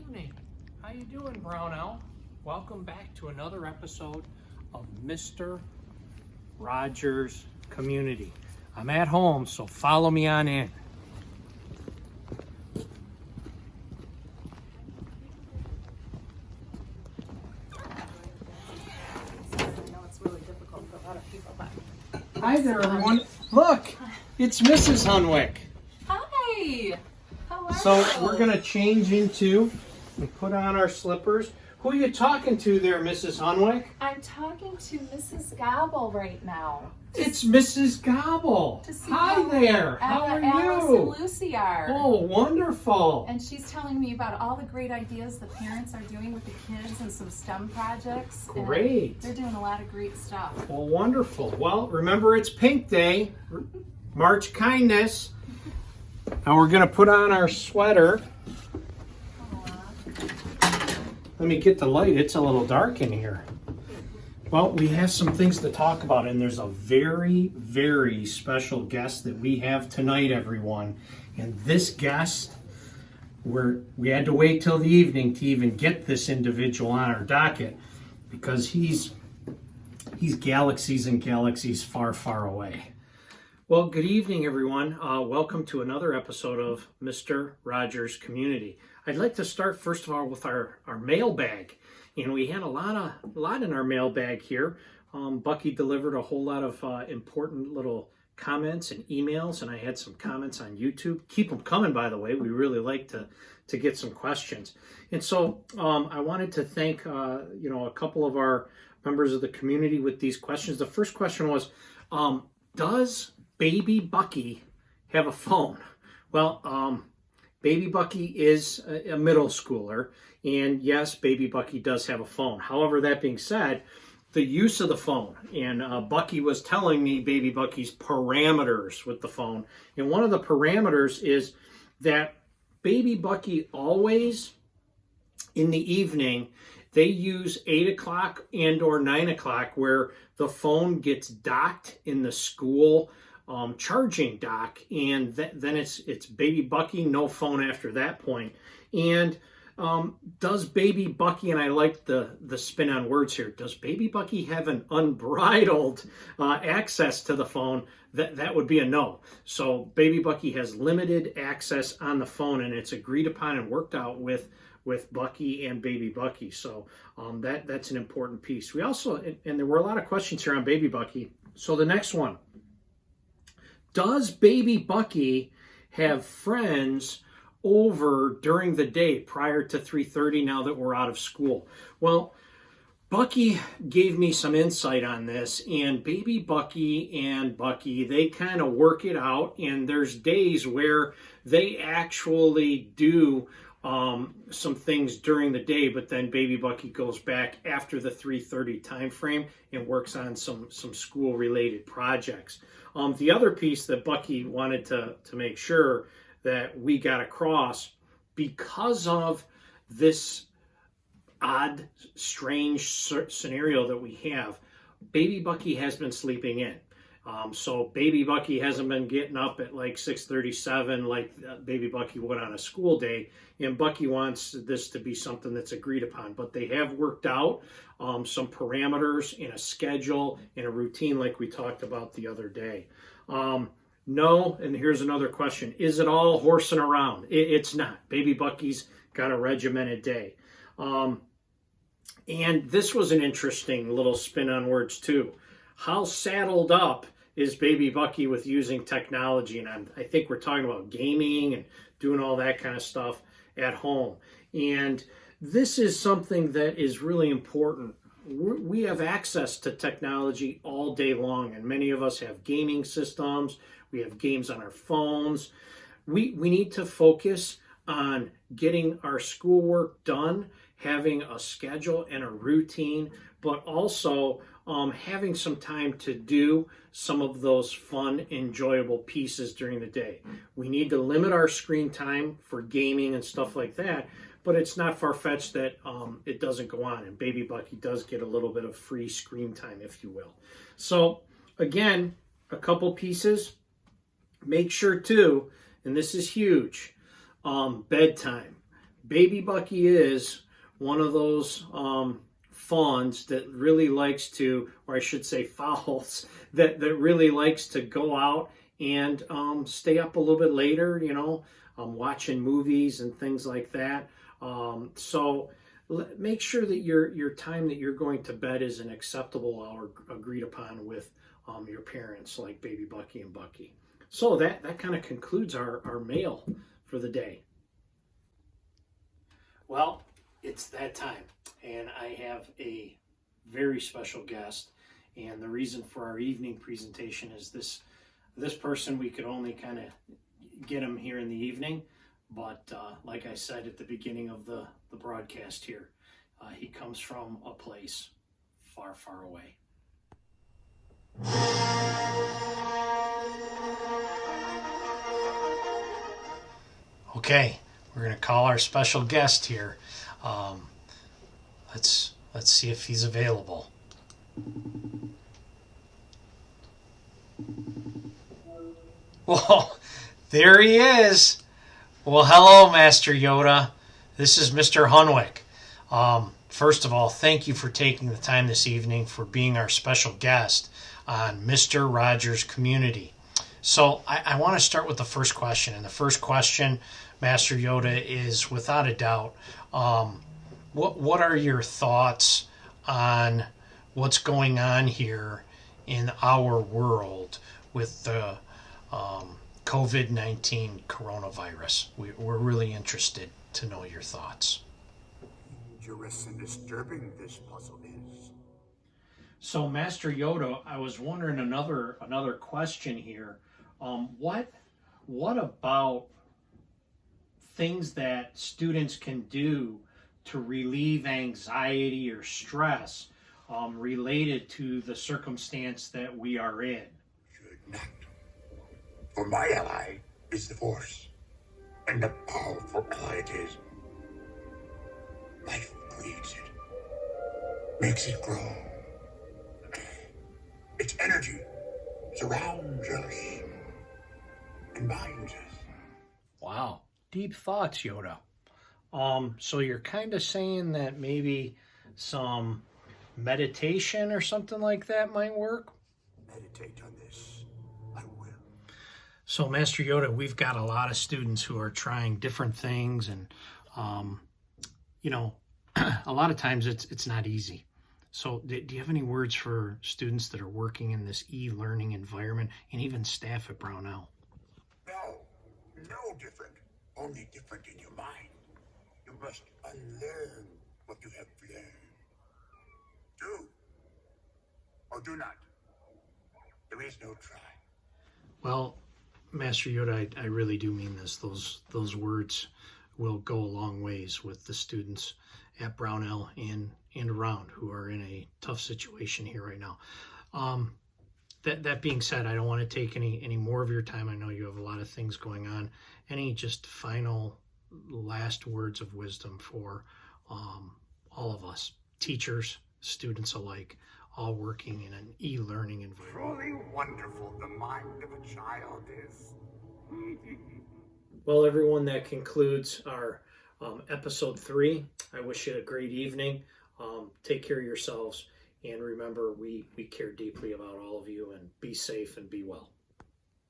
evening. How you doing, Brownell? Welcome back to another episode of Mr. Rodger's Community. I'm at home, so follow me on in. Hi there, everyone. Look, it's Mrs. Hunwick. Hi. How are So you? we're going to change into and put on our slippers. Who are you talking to there, Mrs. Hunwick? I'm talking to Mrs. Gobble right now. It's Mrs. Gobble. To see Hi how there. How are Alice you? and Lucy are. Oh, wonderful. And she's telling me about all the great ideas the parents are doing with the kids and some STEM projects. And Great. they're doing a lot of great stuff. Well, wonderful. Well, remember it's Pink Day, March Kindness. Now we're going to put on our sweater. Let me get the light. It's a little dark in here. Well, we have some things to talk about, and there's a very, very special guest that we have tonight, everyone. And this guest, we had to wait till the evening to even get this individual on our docket because he's galaxies and galaxies far, far away. Well, good evening, everyone. Welcome to another episode of Mr. Rodger's Community. I'd like to start first of all with our mailbag, and we had a lot in our mailbag here. Bucky delivered a whole lot of important little comments and emails, and I had some comments on YouTube. Keep them coming, by the way. We really like to get some questions, and so I wanted to thank a couple of our members of the community with these questions. The first question was, does Baby Bucky have a phone? Well, Baby Bucky is a middle schooler, and yes, Baby Bucky does have a phone. However, that being said, the use of the phone, and Bucky was telling me Baby Bucky's parameters with the phone, and one of the parameters is that Baby Bucky always, in the evening, they use 8 o'clock and or 9 o'clock where the phone gets docked in the school charging dock, and then it's Baby Bucky, no phone after that point. And does Baby Bucky, and I like the spin on words here, does Baby Bucky have an unbridled access to the phone? That would be a no. So Baby Bucky has limited access on the phone, and it's agreed upon and worked out with Bucky and Baby Bucky. So that's an important piece. We also, and there were a lot of questions here on Baby Bucky. So the next one, does Baby Bucky have friends over during the day prior to 3:30 now that we're out of school? Well, Bucky gave me some insight on this, and Baby Bucky and Bucky, they kind of work it out, and there's days where they actually do some things during the day, but then Baby Bucky goes back after the 3:30 time frame and works on some school related projects. The other piece that Bucky wanted to make sure that we got across, because of this odd, strange scenario that we have, Baby Bucky has been sleeping in. So Baby Bucky hasn't been getting up at like 6:37 like Baby Bucky would on a school day, and Bucky wants this to be something that's agreed upon. But they have worked out some parameters in a schedule, in a routine like we talked about the other day. No, and here's another question. Is it all horsing around? It's not. Baby Bucky's got a regimented day. And this was an interesting little spin on words too. How saddled up is Baby Bucky with using technology? And I think we're talking about gaming and doing all that kind of stuff at home. And this is something that is really important. We have access to technology all day long, and many of us have gaming systems. We have games on our phones. We need to focus on getting our schoolwork done, having a schedule and a routine, but also having some time to do some of those fun, enjoyable pieces during the day. We need to limit our screen time for gaming and stuff like that, but it's not far-fetched that it doesn't go on, and Baby Bucky does get a little bit of free screen time, if you will. So again, a couple pieces. Make sure too, and this is huge, bedtime. Baby Bucky is one of those fawns that really likes to, or I should say fowls, that really likes to go out and stay up a little bit later, watching movies and things like that. So make sure that your time that you're going to bed is an acceptable hour agreed upon with your parents, like Baby Bucky and Bucky. So that kind of concludes our mail for the day. Well, it's that time, and I have a very special guest, and the reason for our evening presentation is this person, we could only kind of get him here in the evening, but like I said at the beginning of the broadcast here, he comes from a place far, far away. Okay, we're going to call our special guest here. Let's see if he's available. Well, there he is. Well, hello, Master Yoda. This is Mr. Hunwick. First of all, thank you for taking the time this evening for being our special guest on Mr. Rodger's Community. So I want to start with the first question. And the first question, Master Yoda, is without a doubt, what are your thoughts on what's going on here in our world with the COVID-19 coronavirus? We're really interested to know your thoughts. Dangerous and disturbing this puzzle is. So, Master Yoda, I was wondering another question here. What about things that students can do to relieve anxiety or stress related to the circumstance that we are in? Should not. For my ally is the Force, and a powerful ally it is. Life breeds it, makes it grow. Its energy surrounds us and binds us. Wow, deep thoughts, Yoda. So you're kind of saying that maybe some meditation or something like that might work? Meditate on this. I will. So, Master Yoda, we've got a lot of students who are trying different things, and a lot of times it's not easy. So do you have any words for students that are working in this e-learning environment, and even staff at Brownell? No different. Only different in your mind. You must unlearn what you have learned. Do or do not. There is no try. Well, Master Yoda, I really do mean this. Those words will go a long ways with the students at Brownell and around who are in a tough situation here right now. That being said, I don't want to take any more of your time. I know you have a lot of things going on. Any just final last words of wisdom for all of us, teachers, students alike, all working in an e-learning environment? Truly wonderful the mind of a child is. Well, everyone, that concludes our episode 3. I wish you a great evening. Take care of yourselves, and remember, we care deeply about all of you, and be safe and be well.